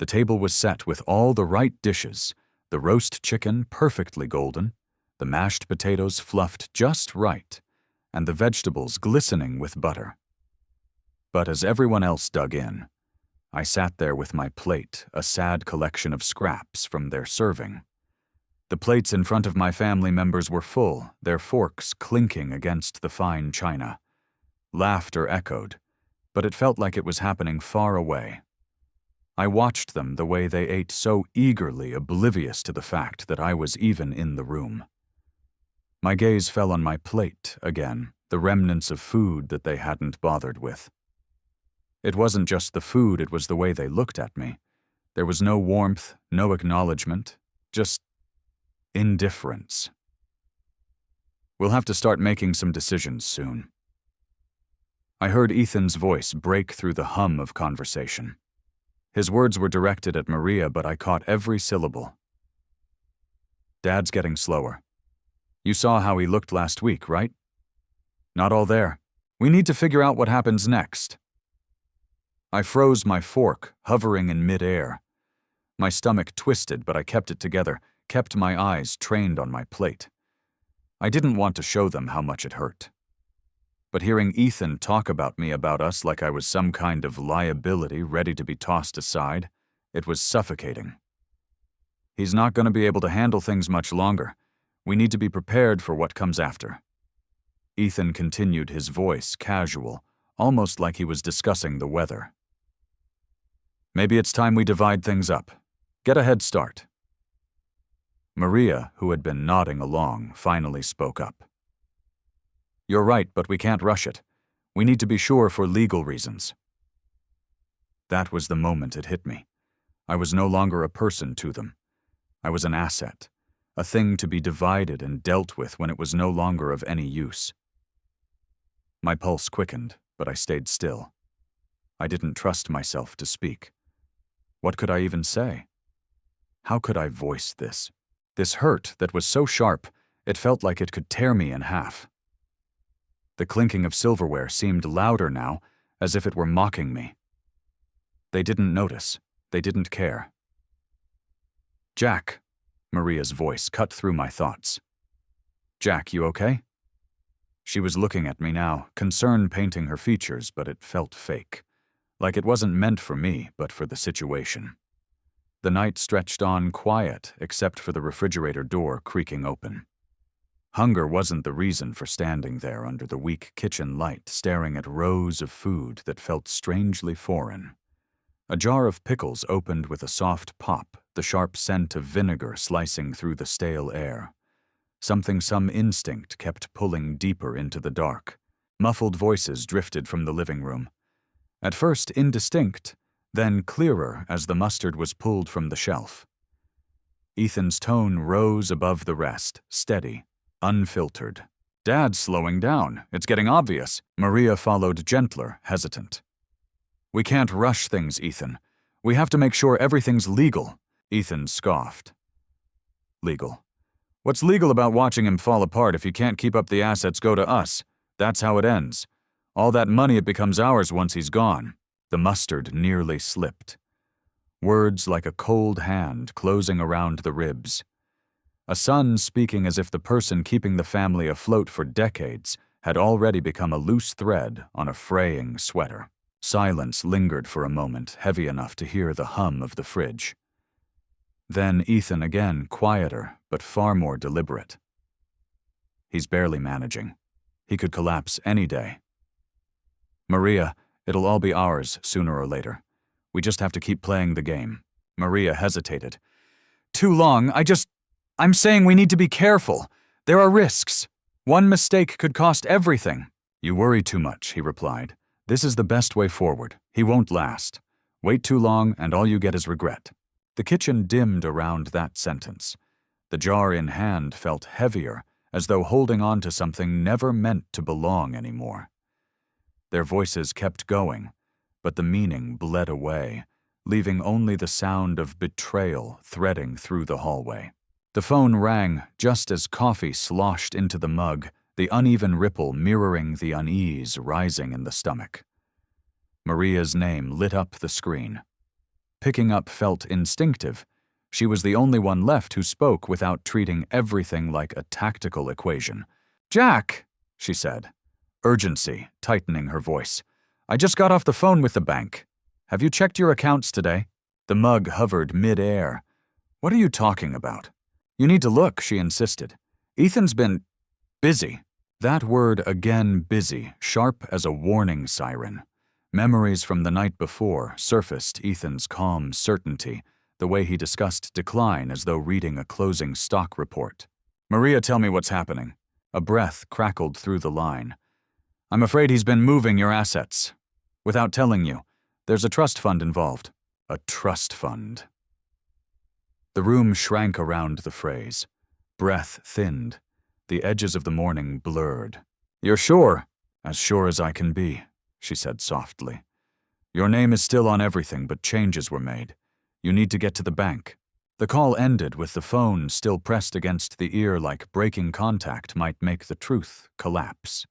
The table was set with all the right dishes, the roast chicken perfectly golden, the mashed potatoes fluffed just right, and the vegetables glistening with butter. But as everyone else dug in, I sat there with my plate, a sad collection of scraps from their serving. The plates in front of my family members were full, their forks clinking against the fine china. Laughter echoed, but it felt like it was happening far away. I watched them the way they ate, so eagerly oblivious to the fact that I was even in the room. My gaze fell on my plate again, the remnants of food that they hadn't bothered with. It wasn't just the food, it was the way they looked at me. There was no warmth, no acknowledgement, just indifference. We'll have to start making some decisions soon. I heard Ethan's voice break through the hum of conversation. His words were directed at Maria, but I caught every syllable. Dad's getting slower. You saw how he looked last week, right? Not all there. We need to figure out what happens next. I froze my fork, hovering in mid-air. My stomach twisted, but I kept it together, kept my eyes trained on my plate. I didn't want to show them how much it hurt. But hearing Ethan talk about me, about us, like I was some kind of liability ready to be tossed aside, it was suffocating. He's not going to be able to handle things much longer. We need to be prepared for what comes after. Ethan continued, his voice casual, almost like he was discussing the weather. Maybe it's time we divide things up. Get a head start. Maria, who had been nodding along, finally spoke up. You're right, but we can't rush it. We need to be sure for legal reasons. That was the moment it hit me. I was no longer a person to them. I was an asset, a thing to be divided and dealt with when it was no longer of any use. My pulse quickened, but I stayed still. I didn't trust myself to speak. What could I even say? How could I voice this? This hurt that was so sharp, it felt like it could tear me in half. The clinking of silverware seemed louder now, as if it were mocking me. They didn't notice. They didn't care. Jack, Maria's voice cut through my thoughts. Jack, you okay? She was looking at me now, concern painting her features, but it felt fake. Like it wasn't meant for me, but for the situation. The night stretched on quiet, except for the refrigerator door creaking open. Hunger wasn't the reason for standing there under the weak kitchen light, staring at rows of food that felt strangely foreign. A jar of pickles opened with a soft pop, the sharp scent of vinegar slicing through the stale air. Some instinct kept pulling deeper into the dark. Muffled voices drifted from the living room. At first indistinct, then clearer as the mustard was pulled from the shelf. Ethan's tone rose above the rest, steady, unfiltered. Dad's slowing down. It's getting obvious. Maria followed gentler, hesitant. We can't rush things, Ethan. We have to make sure everything's legal. Ethan scoffed. Legal. What's legal about watching him fall apart? If you can't keep up, the assets go to us. That's how it ends. All that money, it becomes ours once he's gone. The mustard nearly slipped. Words like a cold hand closing around the ribs. A son speaking as if the person keeping the family afloat for decades had already become a loose thread on a fraying sweater. Silence lingered for a moment, heavy enough to hear the hum of the fridge. Then Ethan again, quieter, but far more deliberate. He's barely managing. He could collapse any day. Maria, it'll all be ours sooner or later. We just have to keep playing the game. Maria hesitated. Too long, I'm saying we need to be careful. There are risks. One mistake could cost everything. You worry too much, he replied. This is the best way forward. He won't last. Wait too long and all you get is regret. The kitchen dimmed around that sentence. The jar in hand felt heavier, as though holding on to something never meant to belong anymore. Their voices kept going, but the meaning bled away, leaving only the sound of betrayal threading through the hallway. The phone rang just as coffee sloshed into the mug, the uneven ripple mirroring the unease rising in the stomach. Maria's name lit up the screen. Picking up felt instinctive. She was the only one left who spoke without treating everything like a tactical equation. "Jack," she said, urgency tightening her voice. "I just got off the phone with the bank. Have you checked your accounts today?" The mug hovered mid-air. "What are you talking about?" "You need to look," she insisted. "Ethan's been busy." That word again, busy, sharp as a warning siren. Memories from the night before surfaced Ethan's calm certainty, the way he discussed decline as though reading a closing stock report. "Maria, tell me what's happening." A breath crackled through the line. "I'm afraid he's been moving your assets. Without telling you, there's a trust fund involved." A trust fund. The room shrank around the phrase. Breath thinned. The edges of the morning blurred. "You're sure?" "As sure as I can be," she said softly. "Your name is still on everything, but changes were made. You need to get to the bank." The call ended with the phone still pressed against the ear like breaking contact might make the truth collapse.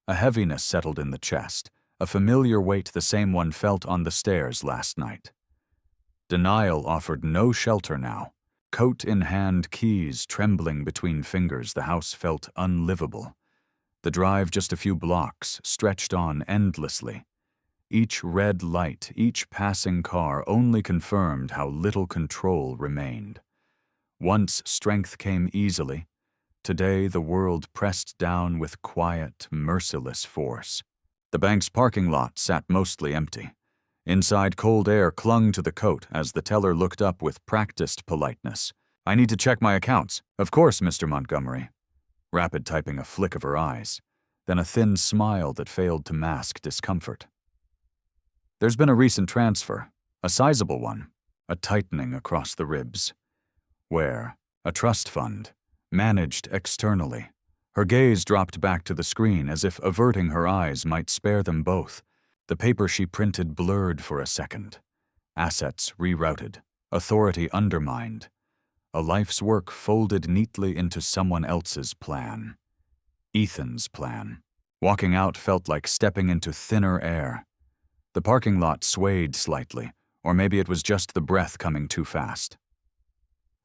A heaviness settled in the chest, a familiar weight the same one felt on the stairs last night. Denial offered no shelter now. Coat in hand, keys trembling between fingers, the house felt unlivable. The drive just a few blocks stretched on endlessly. Each red light, each passing car only confirmed how little control remained. Once strength came easily. Today the world pressed down with quiet, merciless force. The bank's parking lot sat mostly empty. Inside, cold air clung to the coat as the teller looked up with practiced politeness. "I need to check my accounts." "Of course, Mr. Montgomery." Rapid typing a flick of her eyes, then a thin smile that failed to mask discomfort. "There's been a recent transfer, a sizable one, a tightening across the ribs." "Where?" "A trust fund, managed externally." Her gaze dropped back to the screen as if averting her eyes might spare them both. The paper she printed blurred for a second. Assets rerouted, authority undermined. A life's work folded neatly into someone else's plan. Ethan's plan. Walking out felt like stepping into thinner air. The parking lot swayed slightly, or maybe it was just the breath coming too fast.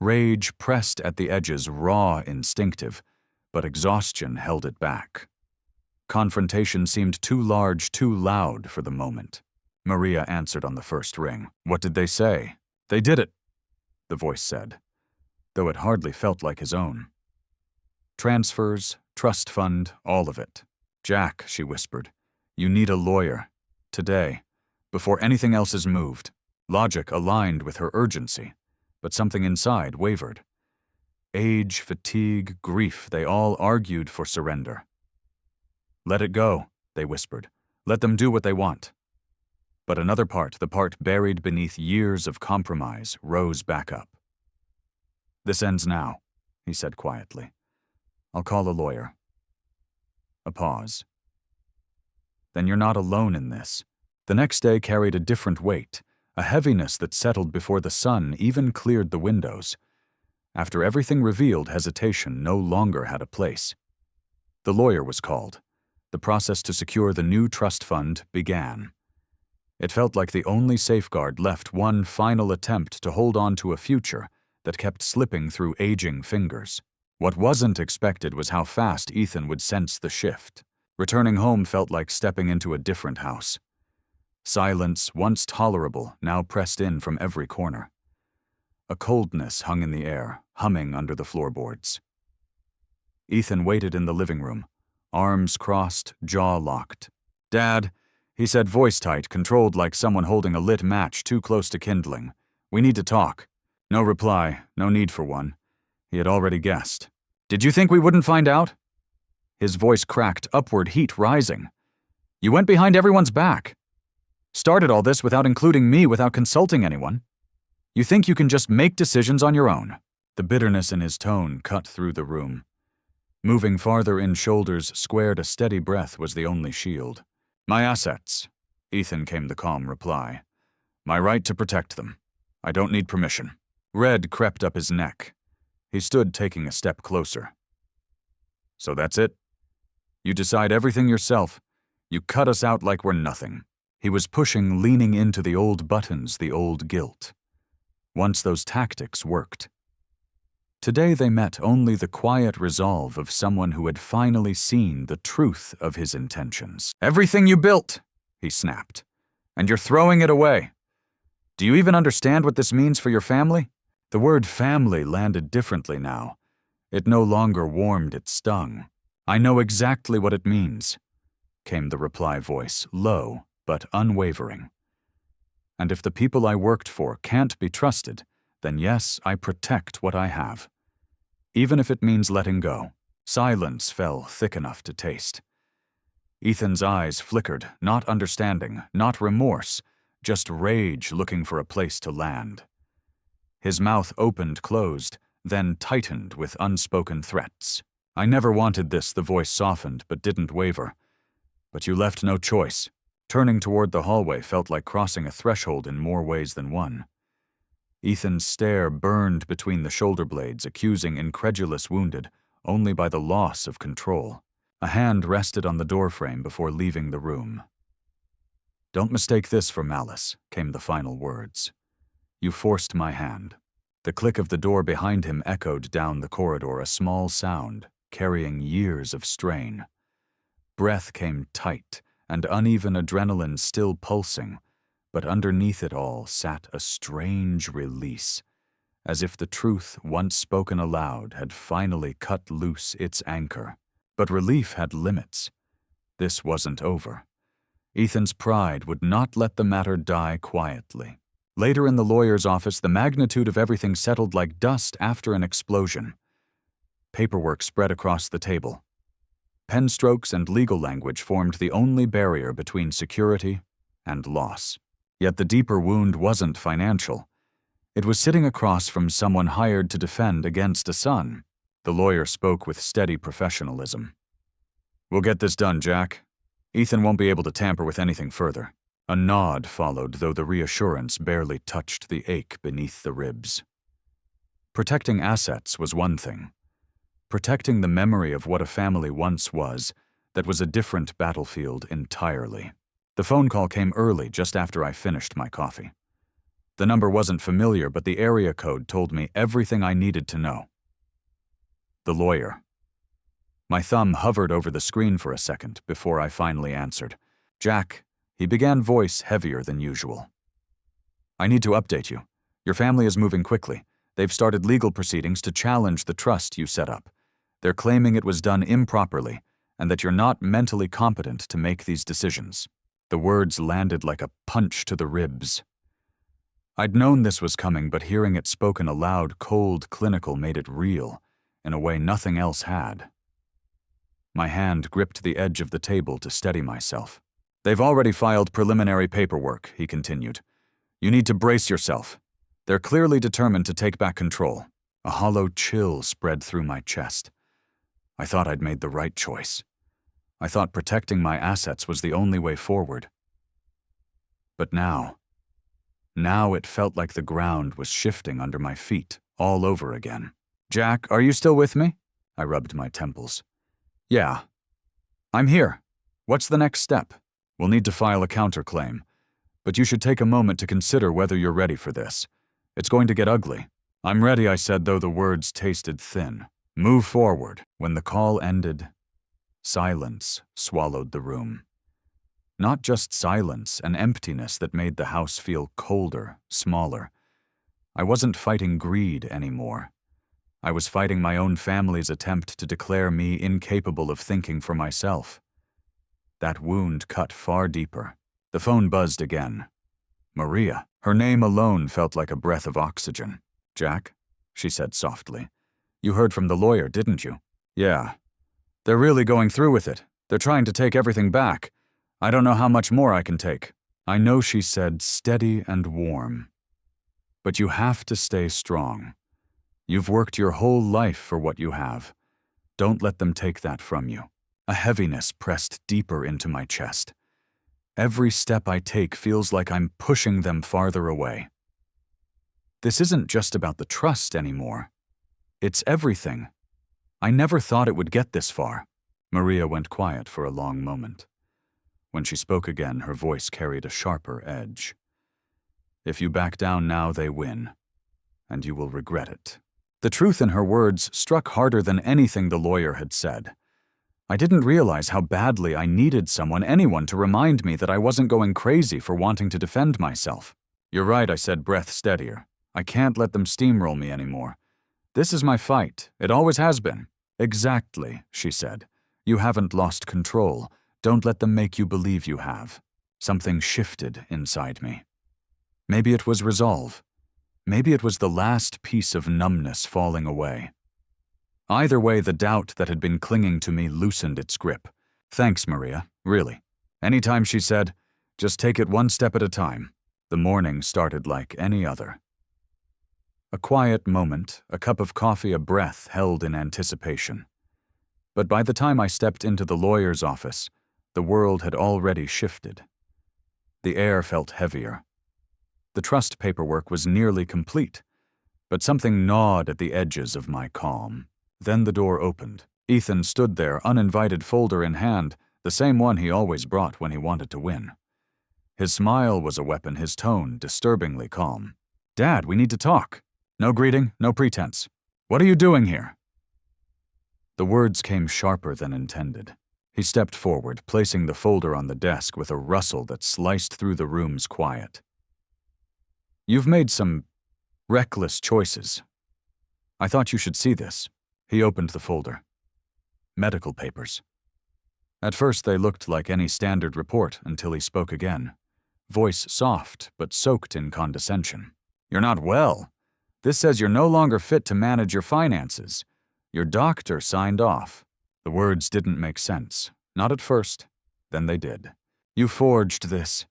Rage pressed at the edges, raw, instinctive, but exhaustion held it back. Confrontation seemed too large, too loud for the moment. Maria answered on the first ring. "What did they say?" "They did it," the voice said, though it hardly felt like his own. "Transfers, trust fund, all of it." "Jack," she whispered, "you need a lawyer. Today, before anything else is moved." Logic aligned with her urgency, but something inside wavered. Age, fatigue, grief, they all argued for surrender. "Let it go," they whispered. "Let them do what they want." But another part, the part buried beneath years of compromise, rose back up. "This ends now," he said quietly. "I'll call a lawyer." A pause. "Then you're not alone in this." The next day carried a different weight, a heaviness that settled before the sun even cleared the windows. After everything revealed, hesitation no longer had a place. The lawyer was called. The process to secure the new trust fund began. It felt like the only safeguard left, one final attempt to hold on to a future that kept slipping through aging fingers. What wasn't expected was how fast Ethan would sense the shift. Returning home felt like stepping into a different house. Silence, once tolerable, now pressed in from every corner. A coldness hung in the air, humming under the floorboards. Ethan waited in the living room, arms crossed, jaw locked. "Dad," he said, voice tight, controlled like someone holding a lit match too close to kindling. "We need to talk." No reply, no need for one. He had already guessed. "Did you think we wouldn't find out?" His voice cracked, upward heat rising. "You went behind everyone's back. Started all this without including me, without consulting anyone. You think you can just make decisions on your own." The bitterness in his tone cut through the room. Moving farther in, shoulders squared, a steady breath was the only shield. "My assets," Ethan came the calm reply. "My right to protect them. I don't need permission." Red crept up his neck. He stood, taking a step closer. "So that's it? You decide everything yourself. You cut us out like we're nothing." He was pushing, leaning into the old buttons, the old guilt. Once those tactics worked. Today they met only the quiet resolve of someone who had finally seen the truth of his intentions. "Everything you built," he snapped, "and you're throwing it away. Do you even understand what this means for your family?" The word family landed differently now. It no longer warmed, it stung. "I know exactly what it means," came the reply voice, low but unwavering. "And if the people I worked for can't be trusted, then yes, I protect what I have. Even if it means letting go." Silence fell thick enough to taste. Ethan's eyes flickered, not understanding, not remorse, just rage looking for a place to land. His mouth opened, closed, then tightened with unspoken threats. "I never wanted this," the voice softened but didn't waver. "But you left no choice." Turning toward the hallway felt like crossing a threshold in more ways than one. Ethan's stare burned between the shoulder blades, accusing, incredulous, wounded only by the loss of control. A hand rested on the doorframe before leaving the room. "Don't mistake this for malice," came the final words. "You forced my hand." The click of the door behind him echoed down the corridor, a small sound, carrying years of strain. Breath came tight, and uneven adrenaline still pulsing, but underneath it all sat a strange release, as if the truth once spoken aloud had finally cut loose its anchor. But relief had limits. This wasn't over. Ethan's pride would not let the matter die quietly. Later in the lawyer's office, the magnitude of everything settled like dust after an explosion. Paperwork spread across the table. Pen strokes and legal language formed the only barrier between security and loss. Yet the deeper wound wasn't financial. It was sitting across from someone hired to defend against a son. The lawyer spoke with steady professionalism. "We'll get this done, Jack. Ethan won't be able to tamper with anything further." A nod followed, though the reassurance barely touched the ache beneath the ribs. Protecting assets was one thing. Protecting the memory of what a family once was, that was a different battlefield entirely. The phone call came early, just after I finished my coffee. The number wasn't familiar, but the area code told me everything I needed to know. The lawyer. My thumb hovered over the screen for a second before I finally answered. "Jack," he began, voice heavier than usual. "I need to update you. Your family is moving quickly. They've started legal proceedings to challenge the trust you set up. They're claiming it was done improperly and that you're not mentally competent to make these decisions." The words landed like a punch to the ribs. I'd known this was coming, but hearing it spoken aloud, cold, clinical, made it real, in a way nothing else had. My hand gripped the edge of the table to steady myself. "They've already filed preliminary paperwork," he continued. "You need to brace yourself. They're clearly determined to take back control." A hollow chill spread through my chest. I thought I'd made the right choice. I thought protecting my assets was the only way forward. But now it felt like the ground was shifting under my feet all over again. "Jack, are you still with me?" I rubbed my temples. "Yeah. I'm here. What's the next step?" "We'll need to file a counterclaim, but you should take a moment to consider whether you're ready for this. It's going to get ugly." "I'm ready," I said, though the words tasted thin. "Move forward." When the call ended, silence swallowed the room. Not just silence, an emptiness that made the house feel colder, smaller. I wasn't fighting greed anymore. I was fighting my own family's attempt to declare me incapable of thinking for myself. That wound cut far deeper. The phone buzzed again. Maria. Her name alone felt like a breath of oxygen. "Jack," she said softly. "You heard from the lawyer, didn't you?" "Yeah. They're really going through with it. They're trying to take everything back. I don't know how much more I can take." "I know," she said, steady and warm. "But you have to stay strong. You've worked your whole life for what you have. Don't let them take that from you." A heaviness pressed deeper into my chest. Every step I take feels like I'm pushing them farther away. This isn't just about the trust anymore. It's everything. I never thought it would get this far. Maria went quiet for a long moment. When she spoke again, her voice carried a sharper edge. If you back down now, they win, and you will regret it. The truth in her words struck harder than anything the lawyer had said. I didn't realize how badly I needed anyone to remind me that I wasn't going crazy for wanting to defend myself. You're right, I said, breath steadier. I can't let them steamroll me anymore. This is my fight. It always has been. Exactly, she said. You haven't lost control. Don't let them make you believe you have. Something shifted inside me. Maybe it was resolve. Maybe it was the last piece of numbness falling away. Either way, the doubt that had been clinging to me loosened its grip. Thanks, Maria, really. Anytime she said, just take it one step at a time, the morning started like any other. A quiet moment, a cup of coffee, a breath held in anticipation. But by the time I stepped into the lawyer's office, the world had already shifted. The air felt heavier. The trust paperwork was nearly complete, but something gnawed at the edges of my calm. Then the door opened. Ethan stood there, uninvited, folder in hand, the same one he always brought when he wanted to win. His smile was a weapon, his tone disturbingly calm. Dad, we need to talk. No greeting, no pretense. What are you doing here? The words came sharper than intended. He stepped forward, placing the folder on the desk with a rustle that sliced through the room's quiet. You've made some reckless choices. I thought you should see this. He opened the folder. Medical papers. At first they looked like any standard report until he spoke again. Voice soft, but soaked in condescension. You're not well. This says you're no longer fit to manage your finances. Your doctor signed off. The words didn't make sense. Not at first. Then they did. You forged this.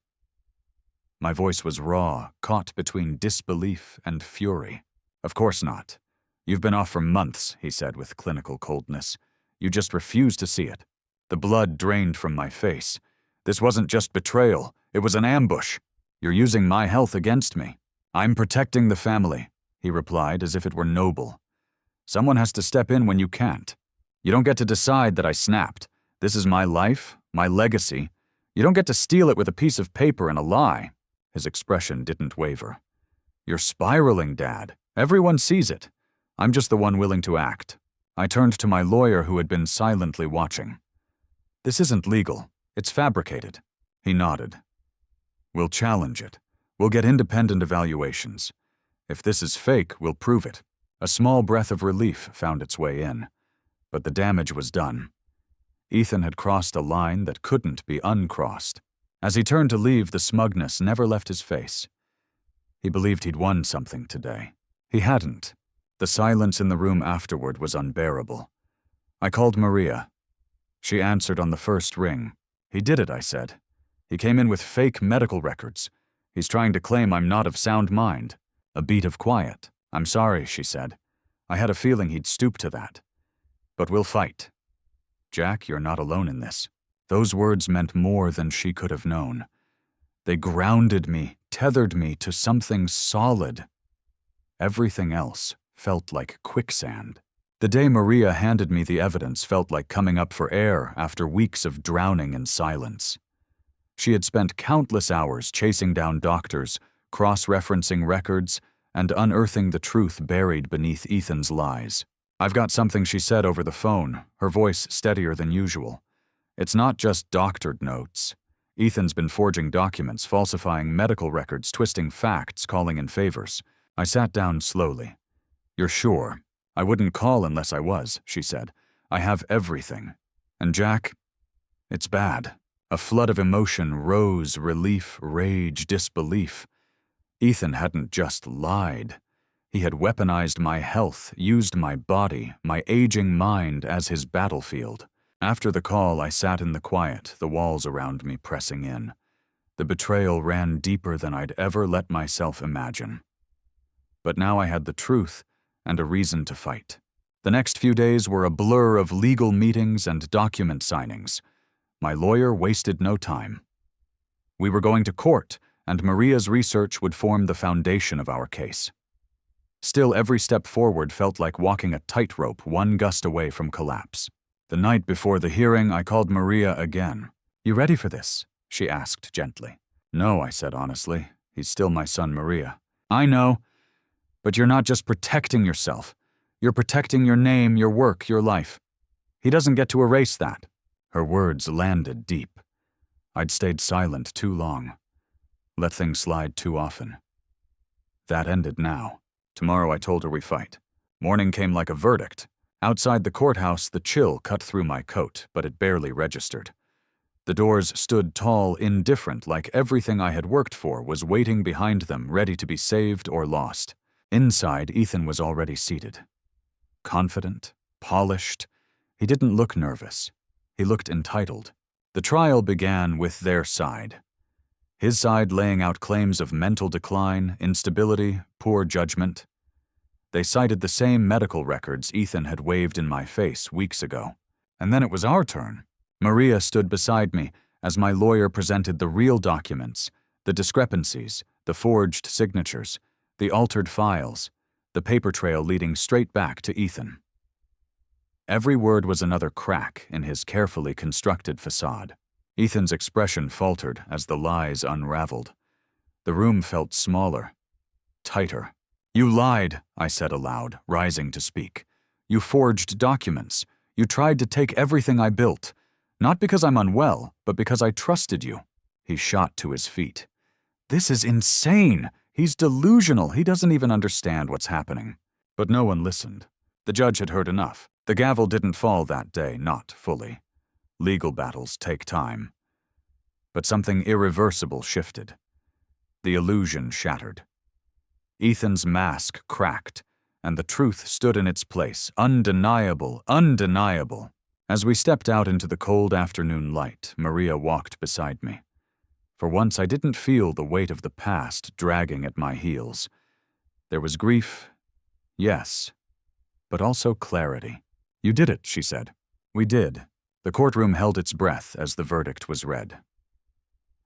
My voice was raw, caught between disbelief and fury. Of course not. You've been off for months, he said with clinical coldness. You just refused to see it. The blood drained from my face. This wasn't just betrayal. It was an ambush. You're using my health against me. I'm protecting the family, he replied as if it were noble. Someone has to step in when you can't. You don't get to decide that I snapped. This is my life, my legacy. You don't get to steal it with a piece of paper and a lie. His expression didn't waver. You're spiraling, Dad. Everyone sees it. I'm just the one willing to act. I turned to my lawyer who had been silently watching. This isn't legal. It's fabricated. He nodded. We'll challenge it. We'll get independent evaluations. If this is fake, we'll prove it. A small breath of relief found its way in. But the damage was done. Ethan had crossed a line that couldn't be uncrossed. As he turned to leave, the smugness never left his face. He believed he'd won something today. He hadn't. The silence in the room afterward was unbearable. I called Maria. She answered on the first ring. He did it, I said. He came in with fake medical records. He's trying to claim I'm not of sound mind. A beat of quiet. I'm sorry, she said. I had a feeling he'd stoop to that. But we'll fight. Jack, you're not alone in this. Those words meant more than she could have known. They grounded me, tethered me to something solid. Everything else felt like quicksand. The day Maria handed me the evidence felt like coming up for air after weeks of drowning in silence. She had spent countless hours chasing down doctors, cross-referencing records, and unearthing the truth buried beneath Ethan's lies. I've got something, she said over the phone, her voice steadier than usual. It's not just doctored notes. Ethan's been forging documents, falsifying medical records, twisting facts, calling in favors. I sat down slowly. You're sure? I wouldn't call unless I was, she said. I have everything. And Jack, it's bad. A flood of emotion rose, relief, rage, disbelief. Ethan hadn't just lied. He had weaponized my health, used my body, my aging mind as his battlefield. After the call, I sat in the quiet, the walls around me pressing in. The betrayal ran deeper than I'd ever let myself imagine. But now I had the truth and a reason to fight. The next few days were a blur of legal meetings and document signings. My lawyer wasted no time. We were going to court, and Maria's research would form the foundation of our case. Still, every step forward felt like walking a tightrope, one gust away from collapse. The night before the hearing, I called Maria again. You ready for this? she asked gently. No, I said honestly. He's still my son, Maria. I know, but you're not just protecting yourself. You're protecting your name, your work, your life. He doesn't get to erase that. Her words landed deep. I'd stayed silent too long. Let things slide too often. That ended now. Tomorrow I told her we fight. Morning came like a verdict. Outside the courthouse, the chill cut through my coat, but it barely registered. The doors stood tall, indifferent, like everything I had worked for was waiting behind them, ready to be saved or lost. Inside, Ethan was already seated. Confident, polished. He didn't look nervous. He looked entitled. The trial began with their side. His side laying out claims of mental decline, instability, poor judgment. They cited the same medical records Ethan had waved in my face weeks ago. And then it was our turn. Maria stood beside me as my lawyer presented the real documents, the discrepancies, the forged signatures, the altered files, the paper trail leading straight back to Ethan. Every word was another crack in his carefully constructed facade. Ethan's expression faltered as the lies unraveled. The room felt smaller, tighter. You lied, I said aloud, rising to speak. You forged documents. You tried to take everything I built. Not because I'm unwell, but because I trusted you. He shot to his feet. This is insane. He's delusional. He doesn't even understand what's happening. But no one listened. The judge had heard enough. The gavel didn't fall that day, not fully. Legal battles take time. But something irreversible shifted. The illusion shattered. Ethan's mask cracked, and the truth stood in its place, undeniable, undeniable. As we stepped out into the cold afternoon light, Maria walked beside me. For once, I didn't feel the weight of the past dragging at my heels. There was grief, yes, but also clarity. You did it, she said. We did. The courtroom held its breath as the verdict was read.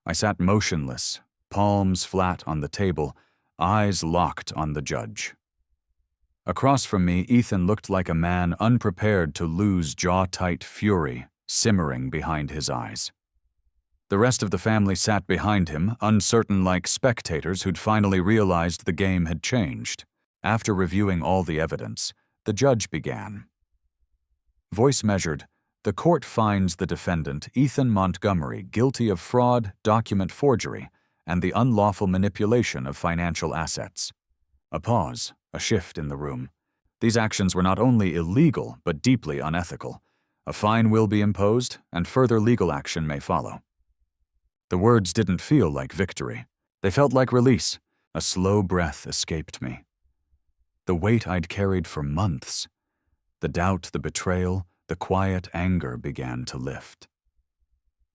I sat motionless, palms flat on the table, eyes locked on the judge. Across from me, Ethan looked like a man unprepared to lose jaw-tight fury simmering behind his eyes. The rest of the family sat behind him, uncertain like spectators who'd finally realized the game had changed. After reviewing all the evidence, the judge began. Voice measured, the court finds the defendant, Ethan Montgomery, guilty of fraud, document forgery, and the unlawful manipulation of financial assets. A pause, a shift in the room. These actions were not only illegal, but deeply unethical. A fine will be imposed, and further legal action may follow. The words didn't feel like victory. They felt like release. A slow breath escaped me. The weight I'd carried for months, the doubt, the betrayal, the quiet anger began to lift.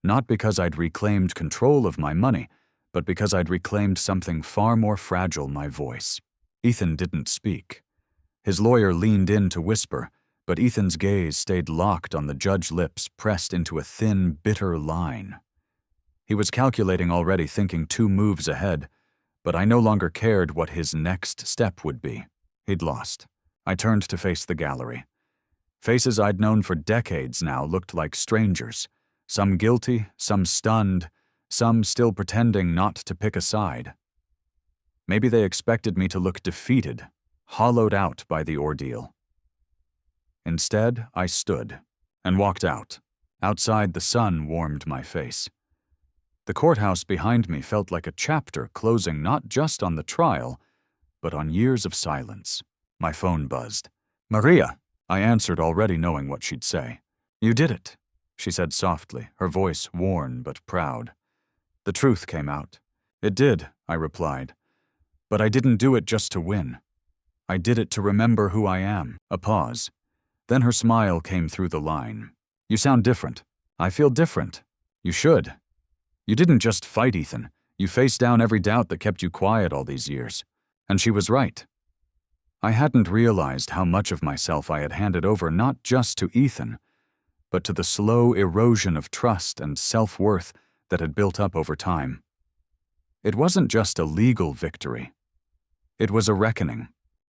Not because I'd reclaimed control of my money, but because I'd reclaimed something far more fragile, my voice. Ethan didn't speak. His lawyer leaned in to whisper, but Ethan's gaze stayed locked on the judge's lips, pressed into a thin, bitter line. He was calculating already, thinking 2 moves ahead, but I no longer cared what his next step would be. He'd lost. I turned to face the gallery. Faces I'd known for decades now looked like strangers, some guilty, some stunned, some still pretending not to pick a side. Maybe they expected me to look defeated, hollowed out by the ordeal. Instead, I stood and walked out. Outside, the sun warmed my face. The courthouse behind me felt like a chapter closing not just on the trial, but on years of silence. My phone buzzed. Maria! I answered, already knowing what she'd say. You did it, she said softly, her voice worn but proud. The truth came out. It did, I replied. But I didn't do it just to win. I did it to remember who I am. A pause. Then her smile came through the line. You sound different. I feel different. You should. You didn't just fight Ethan. You faced down every doubt that kept you quiet all these years. And she was right. I hadn't realized how much of myself I had handed over not just to Ethan, but to the slow erosion of trust and self-worth that had built up over time. It wasn't just a legal victory. It was a reckoning.